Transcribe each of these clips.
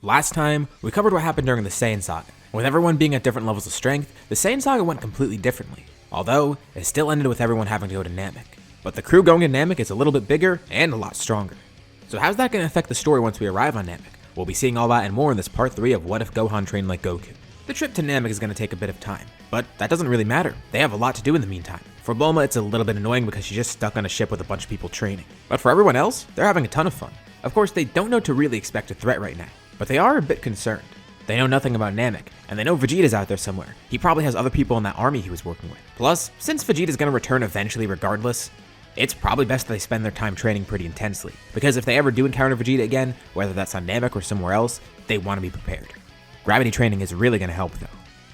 Last time, we covered what happened during the Saiyan Saga. With everyone being at different levels of strength, the Saiyan Saga went completely differently. Although, it still ended with everyone having to go to Namek. But the crew going to Namek is a little bit bigger and a lot stronger. So how's that going to affect the story once we arrive on Namek? We'll be seeing all that and more in this part 3 of What If Gohan Trained Like Goku. The trip to Namek is going to take a bit of time, but that doesn't really matter. They have a lot to do in the meantime. For Bulma, it's a little bit annoying because she's just stuck on a ship with a bunch of people training. But for everyone else, they're having a ton of fun. Of course, they don't know to really expect a threat right now, but they are a bit concerned. They know nothing about Namek, and they know Vegeta's out there somewhere. He probably has other people in that army he was working with. Plus, since Vegeta's going to return eventually regardless, it's probably best that they spend their time training pretty intensely, because if they ever do encounter Vegeta again, whether that's on Namek or somewhere else, they want to be prepared. Gravity training is really going to help though,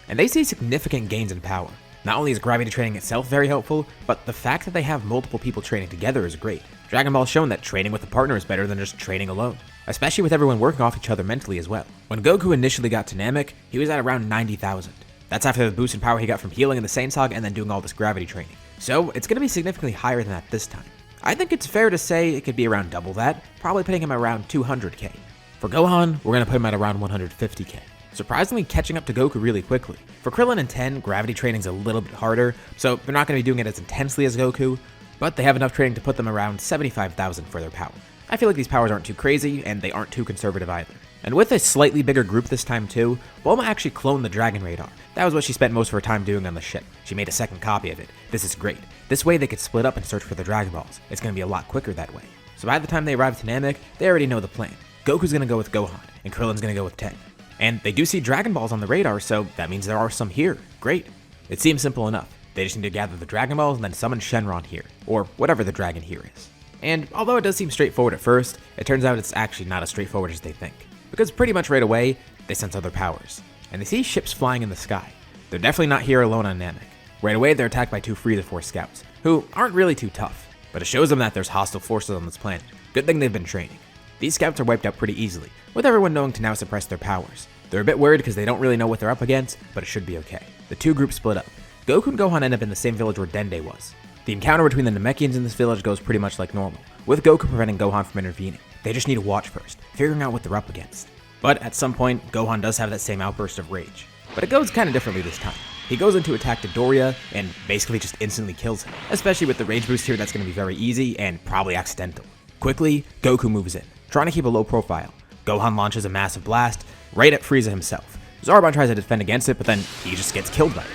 and they see significant gains in power. Not only is gravity training itself very helpful, but the fact that they have multiple people training together is great. Dragon Ball's shown that training with a partner is better than just training alone, especially with everyone working off each other mentally as well. When Goku initially got to Namek, he was at around 90,000. That's after the boost in power he got from healing in the Saiyan Saga and then doing all this gravity training. So it's going to be significantly higher than that this time. I think it's fair to say it could be around double that, probably putting him around 200k. For Gohan, we're going to put him at around 150k. Surprisingly catching up to Goku really quickly. For Krillin and Ten, gravity training's a little bit harder, so they're not going to be doing it as intensely as Goku, but they have enough training to put them around 75,000 for their power. I feel like these powers aren't too crazy, and they aren't too conservative either. And with a slightly bigger group this time too, Bulma actually cloned the Dragon Radar. That was what she spent most of her time doing on the ship. She made a second copy of it. This is great. This way they could split up and search for the Dragon Balls. It's going to be a lot quicker that way. So by the time they arrive to Namek, they already know the plan. Goku's going to go with Gohan, and Krillin's going to go with Ten. And they do see Dragon Balls on the radar, so that means there are some here. Great. It seems simple enough. They just need to gather the Dragon Balls and then summon Shenron here, or whatever the dragon here is. And although it does seem straightforward at first, it turns out it's actually not as straightforward as they think. Because pretty much right away, they sense other powers. And they see ships flying in the sky. They're definitely not here alone on Namek. Right away, they're attacked by two Frieza Force scouts, who aren't really too tough, but it shows them that there's hostile forces on this planet. Good thing they've been training. These scouts are wiped out pretty easily, with everyone knowing to now suppress their powers. They're a bit worried because they don't really know what they're up against, but it should be okay. The two groups split up. Goku and Gohan end up in the same village where Dende was. The encounter between the Namekians in this village goes pretty much like normal, with Goku preventing Gohan from intervening. They just need to watch first, figuring out what they're up against. But at some point, Gohan does have that same outburst of rage. But it goes kind of differently this time. He goes into attack to Doria and basically just instantly kills him. Especially with the rage boost here, that's going to be very easy and probably accidental. Quickly, Goku moves in, trying to keep a low profile. Gohan launches a massive blast right at Frieza himself. Zarbon tries to defend against it, but then he just gets killed by it.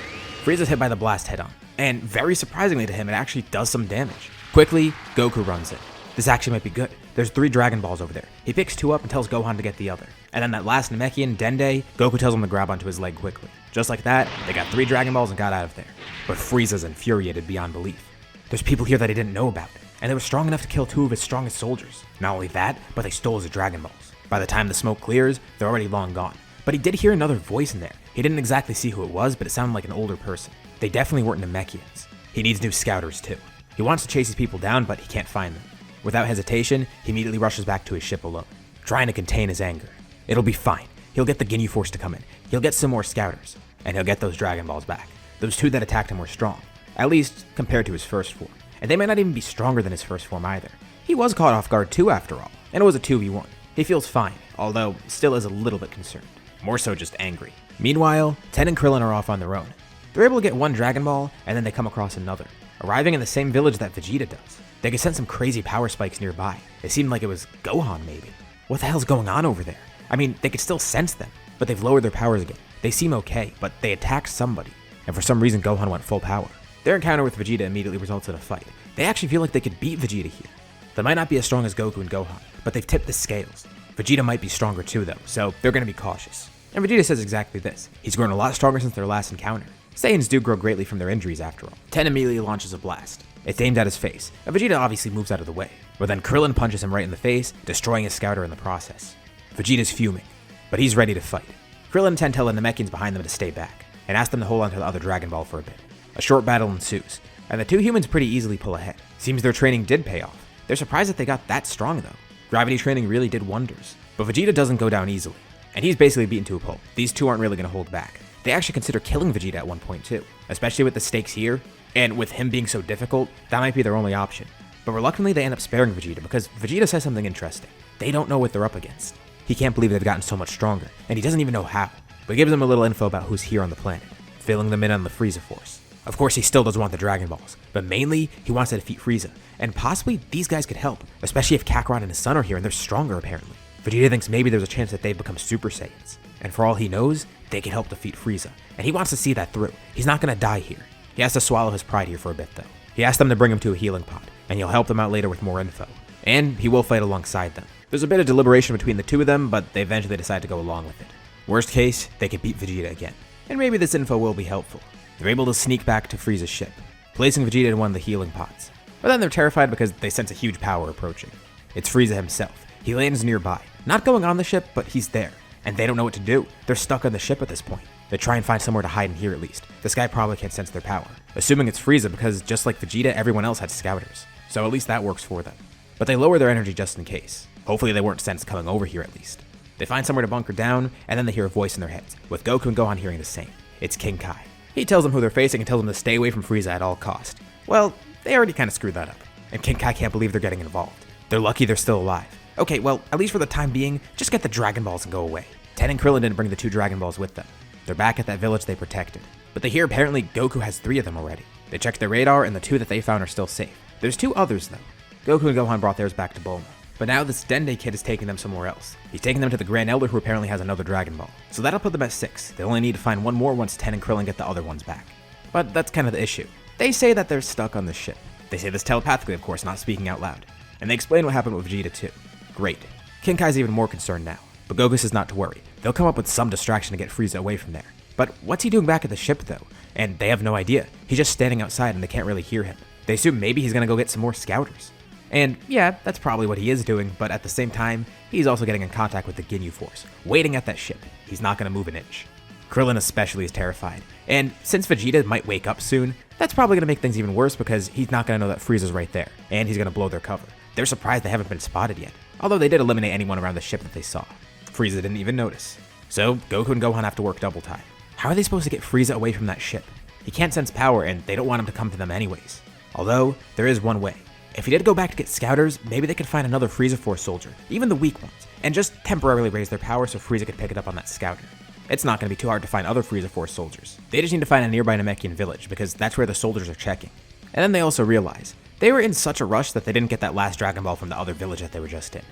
Frieza's hit by the blast head on, and very surprisingly to him, it actually does some damage. Quickly, Goku runs in. This actually might be good. There's 3 Dragon Balls over there. He picks 2 up and tells Gohan to get the other. And then that last Namekian, Dende, Goku tells him to grab onto his leg quickly. Just like that, they got 3 Dragon Balls and got out of there. But Frieza's infuriated beyond belief. There's people here that he didn't know about, and they were strong enough to kill 2 of his strongest soldiers. Not only that, but they stole his Dragon Balls. By the time the smoke clears, they're already long gone. But he did hear another voice in there. He didn't exactly see who it was, but it sounded like an older person. They definitely weren't Namekians. He needs new scouters too. He wants to chase these people down, but he can't find them. Without hesitation, he immediately rushes back to his ship alone, trying to contain his anger. It'll be fine. He'll get the Ginyu Force to come in. He'll get some more scouters, and he'll get those Dragon Balls back. Those 2 that attacked him were strong, at least compared to his first form. And they might not even be stronger than his first form either. He was caught off guard too after all, and it was a 2v1. He feels fine, although still is a little bit concerned. More so just angry. Meanwhile, Ten and Krillin are off on their own. They're able to get 1 Dragon Ball, and then they come across another, arriving in the same village that Vegeta does. They could sense some crazy power spikes nearby. It seemed like it was Gohan maybe. What the hell's going on over there? I mean, they could still sense them, but they've lowered their powers again. They seem okay, but they attacked somebody, and for some reason Gohan went full power. Their encounter with Vegeta immediately results in a fight. They actually feel like they could beat Vegeta here. They might not be as strong as Goku and Gohan, but they've tipped the scales. Vegeta might be stronger too though, so they're going to be cautious. And Vegeta says exactly this. He's grown a lot stronger since their last encounter. Saiyans do grow greatly from their injuries after all. Ten immediately launches a blast. It's aimed at his face, and Vegeta obviously moves out of the way. But then Krillin punches him right in the face, destroying his scouter in the process. Vegeta's fuming, but he's ready to fight. Krillin and Ten tell the Namekians behind them to stay back, and ask them to hold on to the other Dragon Ball for a bit. A short battle ensues, and the 2 humans pretty easily pull ahead. Seems their training did pay off. They're surprised that they got that strong though. Gravity training really did wonders. But Vegeta doesn't go down easily, and he's basically beaten to a pulp. These 2 aren't really going to hold back. They actually consider killing Vegeta at one point too, especially with the stakes here, and with him being so difficult, that might be their only option. But reluctantly they end up sparing Vegeta because Vegeta says something interesting. They don't know what they're up against. He can't believe they've gotten so much stronger, and he doesn't even know how. But he gives them a little info about who's here on the planet, filling them in on the Frieza Force. Of course, he still does want the Dragon Balls, but mainly, he wants to defeat Frieza, and possibly these guys could help, especially if Kakarot and his son are here and they're stronger apparently. Vegeta thinks maybe there's a chance that they become Super Saiyans, and for all he knows, they can help defeat Frieza, and he wants to see that through. He's not gonna die here. He has to swallow his pride here for a bit though. He asked them to bring him to a healing pod, and he'll help them out later with more info. And he will fight alongside them. There's a bit of deliberation between the two of them, but they eventually decide to go along with it. Worst case, they could beat Vegeta again. And maybe this info will be helpful. They're able to sneak back to Frieza's ship, placing Vegeta in one of the healing pods. But then they're terrified because they sense a huge power approaching. It's Frieza himself. He lands nearby, not going on the ship, but he's there. And they don't know what to do. They're stuck on the ship at this point. They try and find somewhere to hide in here at least. This guy probably can't sense their power. Assuming it's Frieza because just like Vegeta, everyone else had scouters. So at least that works for them. But they lower their energy just in case. Hopefully they weren't sensed coming over here at least. They find somewhere to bunker down, and then they hear a voice in their heads, with Goku and Gohan hearing the same. It's King Kai. He tells them who they're facing and tells them to stay away from Frieza at all cost. Well, they already kind of screwed that up. And King Kai can't believe they're getting involved. They're lucky they're still alive. Okay, well, at least for the time being, just get the Dragon Balls and go away. Ten and Krillin didn't bring the 2 Dragon Balls with them. They're back at that village they protected. But they hear apparently Goku has 3 of them already. They check their radar and the 2 that they found are still safe. There's 2 others though. Goku and Gohan brought theirs back to Bulma. But now this Dende kid is taking them somewhere else. He's taking them to the Grand Elder who apparently has another Dragon Ball. So that'll put them at 6. They only need to find 1 more once Ten and Krillin get the other ones back. But that's kind of the issue. They say that they're stuck on the ship. They say this telepathically, of course, not speaking out loud. And they explain what happened with Vegeta too. Great. King Kai's even more concerned now. But Goku says not to worry. They'll come up with some distraction to get Frieza away from there. But what's he doing back at the ship though? And they have no idea. He's just standing outside and they can't really hear him. They assume maybe he's gonna go get some more scouters. And yeah, that's probably what he is doing, but at the same time, he's also getting in contact with the Ginyu Force, waiting at that ship. He's not gonna move an inch. Krillin especially is terrified. And since Vegeta might wake up soon, that's probably gonna make things even worse because he's not gonna know that Frieza's right there, and he's gonna blow their cover. They're surprised they haven't been spotted yet, although they did eliminate anyone around the ship that they saw. Frieza didn't even notice. So Goku and Gohan have to work double time. How are they supposed to get Frieza away from that ship? He can't sense power and they don't want him to come to them anyways. Although, there is one way. If he did go back to get scouters, maybe they could find another Frieza Force soldier, even the weak ones, and just temporarily raise their power so Frieza could pick it up on that scouter. It's not going to be too hard to find other Frieza Force soldiers. They just need to find a nearby Namekian village because that's where the soldiers are checking. And then they also realize, they were in such a rush that they didn't get that last Dragon Ball from the other village that they were just in.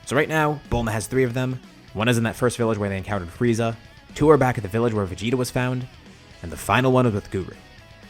So right now, Bulma has 3 of them. 1 is in that first village where they encountered Frieza, 2 are back at the village where Vegeta was found, and the final one is with Guru.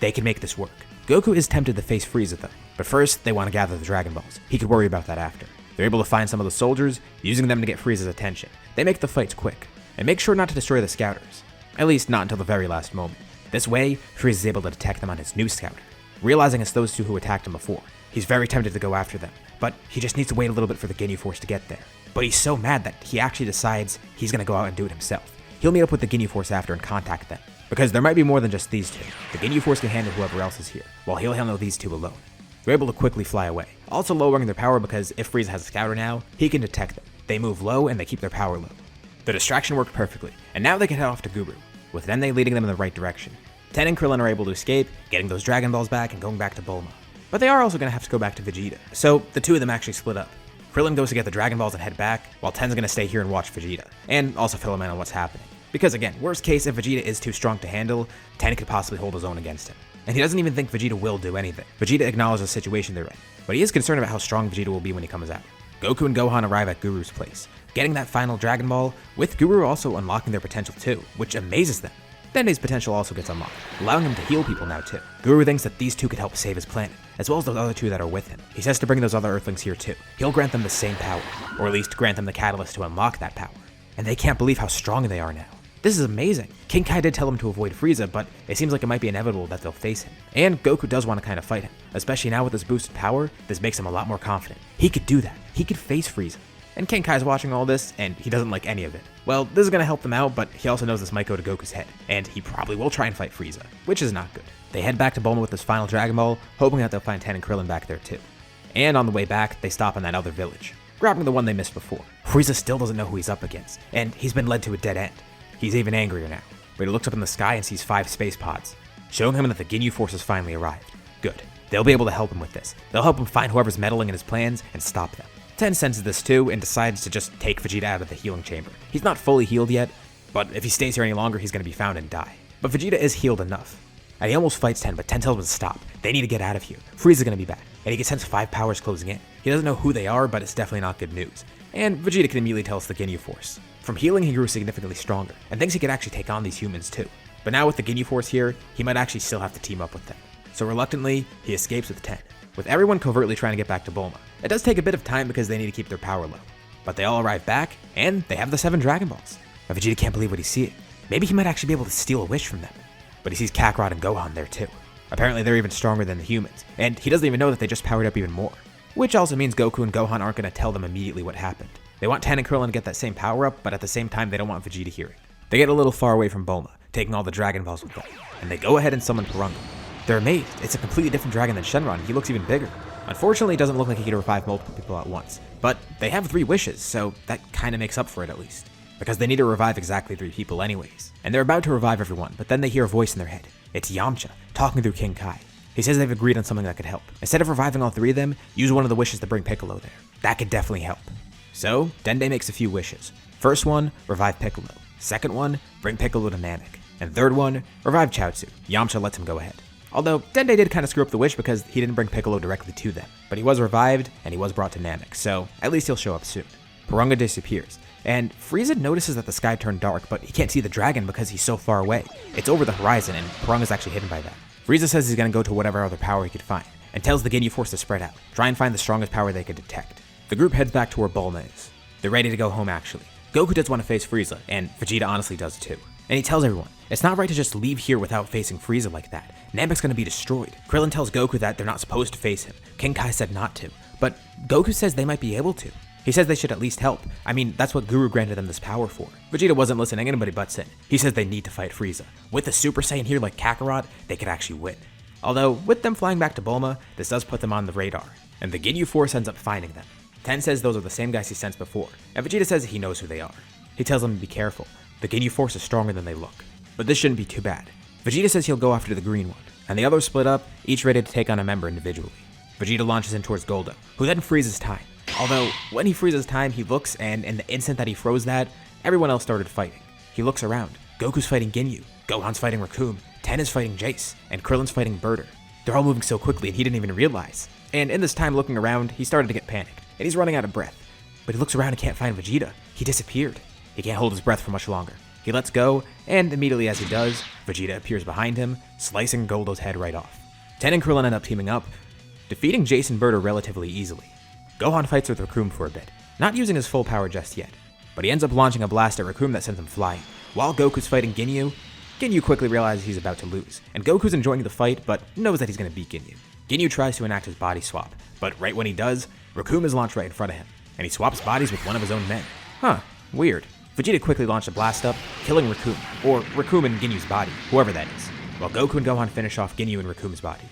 They can make this work. Goku is tempted to face Frieza though, but first they want to gather the Dragon Balls. He could worry about that after. They're able to find some of the soldiers, using them to get Frieza's attention. They make the fights quick, and make sure not to destroy the scouters. At least not until the very last moment. This way, Frieza is able to detect them on his new scouter. Realizing it's those 2 who attacked him before, he's very tempted to go after them, but he just needs to wait a little bit for the Ginyu Force to get there. But he's so mad that he actually decides he's going to go out and do it himself. He'll meet up with the Ginyu Force after and contact them, because there might be more than just these 2. The Ginyu Force can handle whoever else is here, while he'll handle these 2 alone. They're able to quickly fly away, also lowering their power because if Frieza has a scouter now, he can detect them. They move low and they keep their power low. The distraction worked perfectly, and now they can head off to Guru, with Dende leading them in the right direction. Ten and Krillin are able to escape, getting those Dragon Balls back and going back to Bulma. But they are also going to have to go back to Vegeta, so the 2 of them actually split up. Krillin goes to get the Dragon Balls and head back, while Ten's going to stay here and watch Vegeta, and also fill him in on what's happening. Because again, worst case, if Vegeta is too strong to handle, Ten could possibly hold his own against him. And he doesn't even think Vegeta will do anything. Vegeta acknowledges the situation they're in, but he is concerned about how strong Vegeta will be when he comes out. Goku and Gohan arrive at Guru's place, getting that final Dragon Ball, with Guru also unlocking their potential too, which amazes them. Dende's potential also gets unlocked, allowing him to heal people now too. Guru thinks that these 2 could help save his planet, as well as those other 2 that are with him. He says to bring those other Earthlings here too. He'll grant them the same power, or at least grant them the catalyst to unlock that power. And they can't believe how strong they are now. This is amazing. King Kai did tell him to avoid Frieza, but it seems like it might be inevitable that they'll face him. And Goku does want to kind of fight him, especially now with this boosted power. This makes him a lot more confident. He could do that. He could face Frieza. And King Kai's watching all this, and he doesn't like any of it. Well, this is going to help them out, but he also knows this might go to Goku's head, and he probably will try and fight Frieza, which is not good. They head back to Bulma with this final Dragon Ball, hoping that they'll find Ten and Krillin back there too. And on the way back, they stop in that other village, grabbing the one they missed before. Frieza still doesn't know who he's up against, and he's been led to a dead end. He's even angrier now, but he looks up in the sky and sees 5 space pods, showing him that the Ginyu Force has finally arrived. Good. They'll be able to help him with this. They'll help him find whoever's meddling in his plans and stop them. Ten senses this too and decides to just take Vegeta out of the healing chamber. He's not fully healed yet, but if he stays here any longer, he's going to be found and die. But Vegeta is healed enough. And he almost fights Ten, but Ten tells him to stop. They need to get out of here. Frieza's going to be back, and he can sense 5 powers closing in. He doesn't know who they are, but it's definitely not good news. And Vegeta can immediately tell us the Ginyu Force. From healing, he grew significantly stronger, and thinks he could actually take on these humans too. But now with the Ginyu Force here, he might actually still have to team up with them. So reluctantly, he escapes with Ten, with everyone covertly trying to get back to Bulma. It does take a bit of time because they need to keep their power low. But they all arrive back, and they have the 7 Dragon Balls. But Vegeta can't believe what he's seeing. Maybe he might actually be able to steal a wish from them. But he sees Kakarot and Gohan there too. Apparently they're even stronger than the humans, and he doesn't even know that they just powered up even more. Which also means Goku and Gohan aren't going to tell them immediately what happened. They want Ten and Krillin to get that same power up, but at the same time they don't want Vegeta hearing. They get a little far away from Bulma, taking all the Dragon Balls with them, and they go ahead and summon Purunga. They're amazed. It's a completely different dragon than Shenron. He looks even bigger. Unfortunately, it doesn't look like he can revive multiple people at once, but they have 3 wishes, so that kind of makes up for it at least. Because they need to revive exactly 3 people anyways. And they're about to revive everyone, but then they hear a voice in their head. It's Yamcha, talking through King Kai. He says they've agreed on something that could help. Instead of reviving all 3 of them, use one of the wishes to bring Piccolo there. That could definitely help. So, Dende makes a few wishes. First one, revive Piccolo. Second one, bring Piccolo to Namek. And third one, revive Chaozu. Yamcha lets him go ahead. Although, Dende did kind of screw up the wish because he didn't bring Piccolo directly to them. But he was revived, and he was brought to Namek, so at least he'll show up soon. Purunga disappears, and Frieza notices that the sky turned dark, but he can't see the dragon because he's so far away. It's over the horizon, and Purunga's actually hidden by that. Frieza says he's gonna go to whatever other power he could find, and tells the Ginyu Force to spread out, try and find the strongest power they could detect. The group heads back to where Bulma is. They're ready to go home actually. Goku does want to face Frieza, and Vegeta honestly does too. And he tells everyone, it's not right to just leave here without facing Frieza like that. Namek's gonna be destroyed. Krillin tells Goku that they're not supposed to face him. King Kai said not to, but Goku says they might be able to. He says they should at least help. I mean, that's what Guru granted them this power for. Vegeta wasn't listening, anybody butts in. He says they need to fight Frieza. With a Super Saiyan here like Kakarot, they could actually win. Although, with them flying back to Bulma, this does put them on the radar, and the Ginyu Force ends up finding them. Ten says those are the same guys he sensed before, and Vegeta says he knows who they are. He tells them to be careful. The Ginyu Force is stronger than they look. But this shouldn't be too bad. Vegeta says he'll go after the green one, and the others split up, each ready to take on a member individually. Vegeta launches in towards Goldo, who then freezes time. Although, when he freezes time, he looks, and in the instant that he froze that, everyone else started fighting. He looks around. Goku's fighting Ginyu, Gohan's fighting Recoome, Ten is fighting Jace, and Krillin's fighting Birder. They're all moving so quickly and he didn't even realize. And in this time looking around, he started to get panicked, and he's running out of breath. But he looks around and can't find Vegeta. He disappeared. He can't hold his breath for much longer. He lets go, and immediately as he does, Vegeta appears behind him, slicing Goldo's head right off. Ten and Krillin end up teaming up, defeating Jace and Birder relatively easily. Gohan fights with Recoome for a bit, not using his full power just yet, but he ends up launching a blast at Recoome that sends him flying. While Goku's fighting Ginyu, Ginyu quickly realizes he's about to lose, and Goku's enjoying the fight, but knows that he's going to beat Ginyu. Ginyu tries to enact his body swap, but right when he does, Recoome is launched right in front of him, and he swaps bodies with one of his own men. Huh, weird. Vegeta quickly launched a blast up, killing Recoome, or Recoome in Ginyu's body, whoever that is, while Goku and Gohan finish off Ginyu and Recoome's body.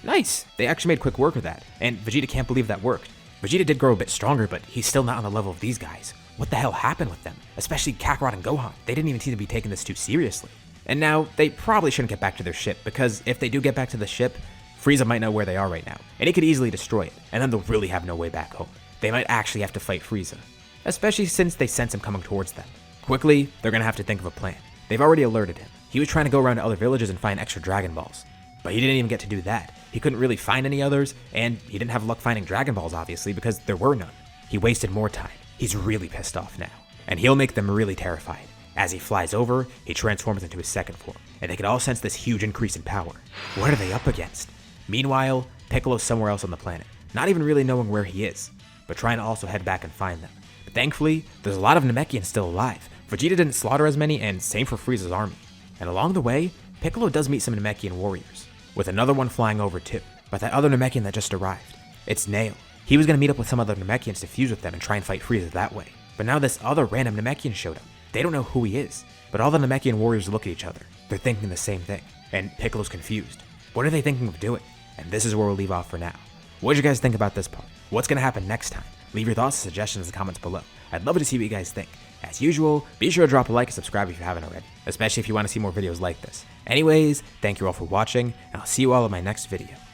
Nice! They actually made quick work of that, and Vegeta can't believe that worked. Vegeta did grow a bit stronger, but he's still not on the level of these guys. What the hell happened with them? Especially Kakarot and Gohan. They didn't even seem to be taking this too seriously. And now, they probably shouldn't get back to their ship, because if they do get back to the ship, Frieza might know where they are right now, and he could easily destroy it, and then they'll really have no way back home. They might actually have to fight Frieza, especially since they sense him coming towards them. Quickly, they're gonna have to think of a plan. They've already alerted him. He was trying to go around to other villages and find extra Dragon Balls, but he didn't even get to do that. He couldn't really find any others, and he didn't have luck finding Dragon Balls, obviously, because there were none. He wasted more time. He's really pissed off now, and he'll make them really terrified. As he flies over, he transforms into his second form, and they can all sense this huge increase in power. What are they up against? Meanwhile, Piccolo's somewhere else on the planet, not even really knowing where he is, but trying to also head back and find them. But thankfully, there's a lot of Namekians still alive. Vegeta didn't slaughter as many, and same for Frieza's army. And along the way, Piccolo does meet some Namekian warriors, with another one flying over too, but that other Namekian that just arrived. It's Nail. He was going to meet up with some other Namekians to fuse with them and try and fight Frieza that way. But now this other random Namekian showed up. They don't know who he is, but all the Namekian warriors look at each other. They're thinking the same thing, and Piccolo's confused. What are they thinking of doing? And this is where we'll leave off for now. What did you guys think about this part? What's going to happen next time? Leave your thoughts and suggestions in the comments below. I'd love to see what you guys think. As usual, be sure to drop a like and subscribe if you haven't already, especially if you want to see more videos like this. Anyways, thank you all for watching, and I'll see you all in my next video.